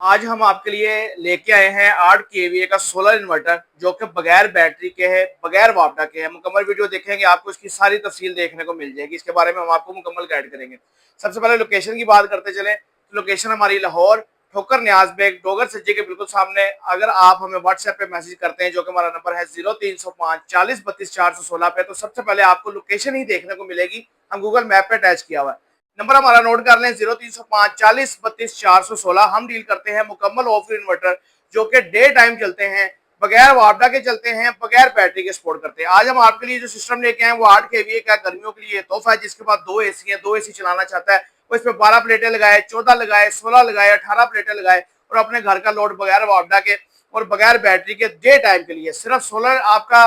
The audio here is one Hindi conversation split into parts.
आज हम आपके लिए लेके आए हैं 8 केवीए का सोलर इन्वर्टर जो कि बगैर बैटरी के है, बगैर वापडा के है। मुकम्मल वीडियो देखेंगे आपको इसकी सारी तफसील देखने को मिल जाएगी। इसके बारे में हम आपको मुकम्मल गाइड करेंगे। सबसे पहले लोकेशन की बात करते चले तो लोकेशन हमारी लाहौर ठोकर न्याज बेग डोगर सज्जे के बिल्कुल सामने। अगर आप हमें व्हाट्सएप पे मैसेज करते हैं जो कि हमारा नंबर है 0305 40 32 416 पे, तो सबसे पहले आपको लोकेशन ही देखने को मिलेगी। हम गूगल मैप पे अटैच किया हुआ है। नंबर हमारा नोट कर लें 0305 40 32 416। हम डील करते हैं मुकम्मल ऑफ इन्वर्टर जो कि डे टाइम चलते हैं, बगैर वापडा के चलते हैं, बगैर बैटरी के सपोर्ट करते हैं। आज हम आपके लिए जो सिस्टम लेके आए वो 8 केवीए का गर्मियों के लिए तोहफा है, जिसके बाद 2 एसी है। 2 एसी चलाना चाहता है वो इसमें 12 प्लेटें लगाए, 14 लगाए, 16 लगाए, 18 प्लेटें लगाए और अपने घर का लोड बगैर वापडा के और बगैर बैटरी के डे टाइम के लिए सिर्फ सोलर आपका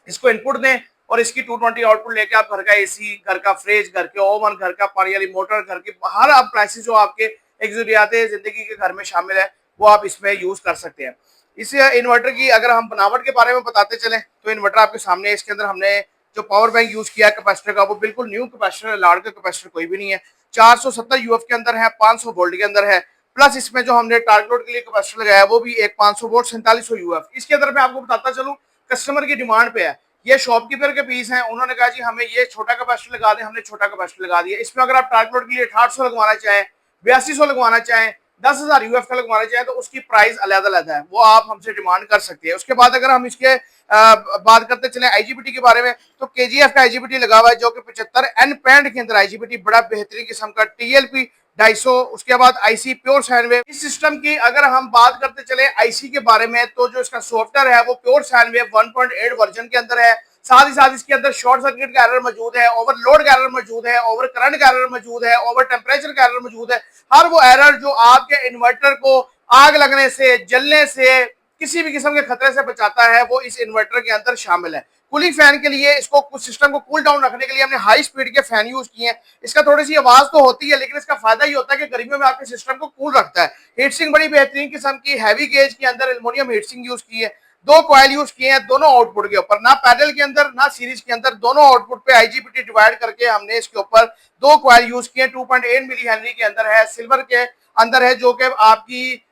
इसको इनपुट दें और इसकी 220 आउटपुट लेके आप घर का एसी, घर का फ्रिज, घर के ओवन, घर का पानी वाली मोटर, घर की हर अप्लायंसेस जो आपके एक जरूरियात जिंदगी के घर में शामिल है वो आप इसमें यूज कर सकते हैं। इस इन्वर्टर की अगर हम बनावट के बारे में बताते चलें तो इन्वर्टर आपके सामने, इसके अंदर हमने जो पावर बैंक यूज किया है कैपेसिटर का वो बिल्कुल न्यू कैपेसिटर है, लाड़ का कैपेसिटर कोई भी नहीं है। 470 यूएफ के अंदर है, 500 वोल्ट के अंदर है। प्लस इसमें जो हमने टारगेट लोड के लिए कैपेसिटर लगाया है वो भी एक 500 वोल्ट 4700 यूएफ। इसके अंदर मैं आपको बताता चलूं कस्टमर की डिमांड पे है। ये शॉपकीपर के पीस हैं, उन्होंने कहा जी हमें ये छोटा कैपेसिटर लगा दें, हमने छोटा कैपेसिटर लगा दिया। इसमें अगर आप टारगेट लोड के लिए 6800 लगवाना चाहें, 8200 लगवाना चाहें, 10,000 यूएफ का लगवाना चाहें तो उसकी प्राइस अलग-अलग है, वो आप हमसे डिमांड कर सकते हैं। उसके बाद अगर हम इसके बात करते चले आईजीबीटी के बारे में तो केजीएफ का आईजीबीटी लगा हुआ है जो कि 75 एन पैंट के अंदर आईजीबीटी बड़ा बेहतरीन किस्म का टीएलपी 250। उसके बाद आईसी प्योर साइन वेव। इस सिस्टम की अगर हम बात करते चले आईसी के बारे में तो जो इसका सॉफ्टवेयर है वो प्योर साइन वेव 1.8 वर्जन के अंदर है। साथ ही साथ इसके अंदर शॉर्ट सर्किट का एरर मौजूद है, ओवरलोड का एरर मौजूद है, ओवर करंट का एरर मौजूद है, ओवर टेम्परेचर का एरर मौजूद है। हर वो एरर जो आपके इन्वर्टर को आग लगने से, जलने से, किसी भी किस्म के खतरे से बचाता है वो इस इन्वर्टर के अंदर शामिल है। कूलिंग फैन के लिए इसको कुछ सिस्टम को कूल डाउन रखने के लिए हमने हाई स्पीड के फैन यूज किए हैं। इसका थोड़ी सी आवाज तो होती है लेकिन इसका फायदा ये होता है कि गर्मियों में आपके सिस्टम को कूल रखता है। हीटसिंग बड़ी बेहतरीन किस्म की हैवी गेज के अंदर एल्युमिनियम हीटसिंग यूज की है। 2 कॉइल यूज किए हैं दोनों आउटपुट के ऊपर, ना पैडल के अंदर ना सीरीज के अंदर, दोनों आउटपुट पे आईजीबीटी डिवाइड करके हमने इसके ऊपर 2 कॉइल यूज किए। 2.8 मिली हेनरी के अंदर है, सिल्वर के अंदर है जो कि आपकी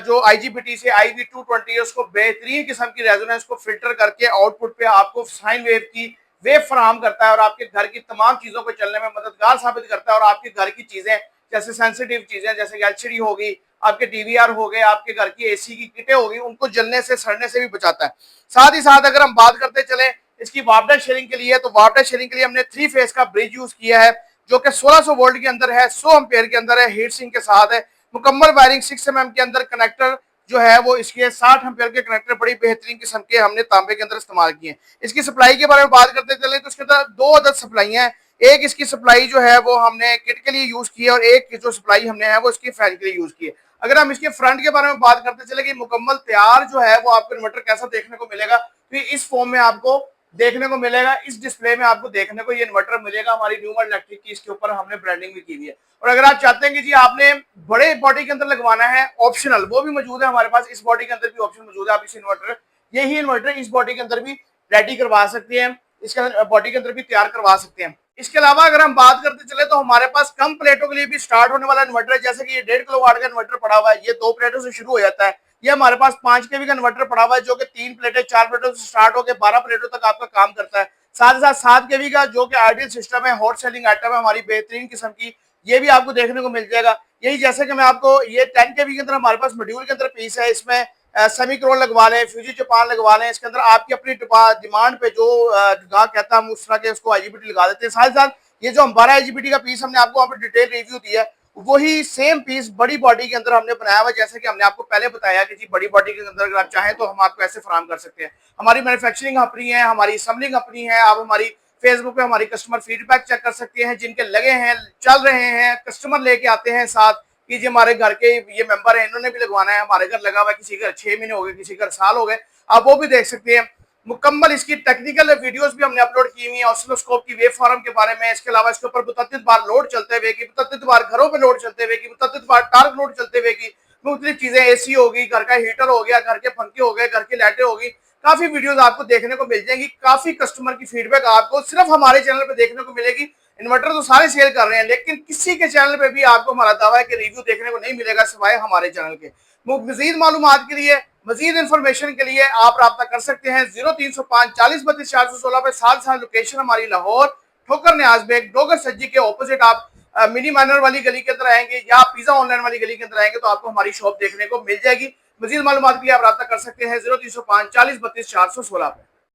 जो आईजीबीटी से IV220 है उसको बेहतरीन किस्म की रेजोनेंस को फिल्टर करके आउटपुट पे आपको साइन वेव की वेव फराहम करता है और आपके घर की तमाम चीजों को चलने में मददगार साबित करता है। और आपके घर की चीजें जैसे सेंसिटिव चीजें जैसे एलसीडी होगी, आपके डीवीआर हो गए, आपके घर की एसी की किटें होगी, उनको जलने से सड़ने से भी बचाता है। साथ ही साथ अगर हम बात करते चले इसकी वापडा शेयरिंग के लिए तो वापडा शेयरिंग के लिए हमने 3 फेज का ब्रिज यूज किया है जो कि 1600 वोल्ट के अंदर है, 100 एम्पेयर के अंदर है, हीट सिंक के साथ है। मुकम्मल वायरिंग 6 mm के अंदर कनेक्टर जो है वो इसके 60 एम्पेयर के कनेक्टर बड़ी बेहतरीन किस्म के हमने तांबे के अंदर इस्तेमाल किए हैं। इसकी सप्लाई के बारे में बात करते चले तो इसके अंदर 2 अदद सप्लाई हैं। एक इसकी सप्लाई जो है वो हमने किट के लिए यूज की है और एक जो सप्लाई हमने है वो इसकी फैन के लिए यूज की है। अगर हम इसके फ्रंट के बारे में बात करते चले कि मुकम्मल तैयार जो है वो आपको इन्वर्टर कैसा देखने को मिलेगा तो इस फॉर्म में आपको देखने को मिलेगा, इस डिस्प्ले में आपको देखने को ये इन्वर्टर मिलेगा। हमारी न्यूमर इलेक्ट्रिक की इसके ऊपर हमने ब्रांडिंग भी की हुई है। और अगर आप चाहते हैं कि जी आपने बड़े बॉडी के अंदर लगवाना है ऑप्शनल, वो भी मौजूद है हमारे पास। इस बॉडी के अंदर भी ऑप्शन मौजूद है, आप इस इन्वर्टर यही इन्वर्टर इस बॉडी के अंदर भी रेडी करवा सकते हैं, इसके बॉडी के अंदर भी तैयार करवा सकते हैं। इसके अलावा अगर हम बात करते चले तो हमारे पास कम प्लेटों के लिए भी स्टार्ट होने वाला इन्वर्टर है। जैसे कि ये 1.5 किलोवाट का इन्वर्टर पड़ा हुआ है, ये 2 प्लेटों से शुरू हो जाता है। ये हमारे पास 5 केवी का इन्वर्टर पड़ा हुआ है जो कि 3 प्लेटें 4 प्लेटों से स्टार्ट होकर 12 प्लेटों तक आपका काम करता है। साथ ही साथ 7 केवी का जो कि आइडियल सिस्टम है, हॉट सेलिंग आइटम है हमारी बेहतरीन किस्म की, ये भी आपको देखने को मिल जाएगा। यही जैसे कि मैं आपको ये 10 केवी के अंदर हमारे पास मॉड्यूल के अंदर पीस है, इसमें सेमीक्रोन लगवा लें, फ्यूजी जापान लगवा लें, इसके अंदर आपकी अपनी डिमांड पे जो ग्राहक कहता है हम उस तरह के उसको आईजीबीटी लगा देते हैं। साथ ही साथ ये जो 12 आईजीबीटी का पीस हमने आपको वहाँ पे डिटेल रिव्यू दिया है वही सेम पीस बड़ी बॉडी के अंदर हमने बनाया हुआ, जैसे कि हमने आपको पहले बताया कि जी बड़ी बॉडी के अंदर अगर आप चाहें तो हम आपको ऐसे फराहम कर सकते हैं। हमारी मैन्युफैक्चरिंग अपनी है, हमारी असम्बलिंग अपनी है। आप हमारी फेसबुक पे हमारी कस्टमर फीडबैक चेक कर सकते हैं, जिनके लगे हैं, चल रहे हैं, कस्टमर लेके आते हैं साथ कि जी हमारे घर के ये मेंबर हैं, इन्होंने भी लगवाना है, हमारे घर लगा हुआ है, किसी घर 6 महीने हो गए, किसी घर साल हो गए, आप वो भी देख सकते हैं। मुकम्मल इसकी टेक्निकल वीडियोस भी हमने अपलोड की हुई है ऑसिलोस्कोप की वेव फॉर्म के बारे में। इसके अलावा इसके ऊपर मुतअद्दिद बार लोड चलते हुए की, मुतअद्दिद बार घरों पे लोड चलते हुए की, मुतअद्दिद बार टार्क लोड चलते हुए की, मुख्तलिफ चीजें, एसी होगी, घर का हीटर हो गया, घर के पंखे हो गए, घर की लाइटें होगी, काफी वीडियोस आपको देखने को मिल जाएंगी। काफी कस्टमर की फीडबैक आपको सिर्फ हमारे चैनल पे देखने को मिलेगी। इन्वर्टर तो सारे सेल कर रहे हैं, लेकिन किसी के चैनल पे भी आपको हमारा दावा है कि रिव्यू देखने को नहीं मिलेगा सिवाय हमारे चैनल के। मजीद मालूमात के लिए, मजीद इंफॉर्मेशन के लिए आप रब्ता कर सकते हैं 0305 40 32 416 पे। साथ साथ लोकेशन हमारी लाहौर ठोकर न्याज बेग डोगर सज्जी के ऑपोजिट आप मिनी माइनर वाली गली के अंदर आएंगे या पिज्जा ऑनलाइन वाली गली के अंदर आएंगे तो आपको हमारी शॉप देखने को मिल जाएगी। मजीद मालूमात के लिए आप रब्ता कर सकते हैं 0305 40 32 416 पे।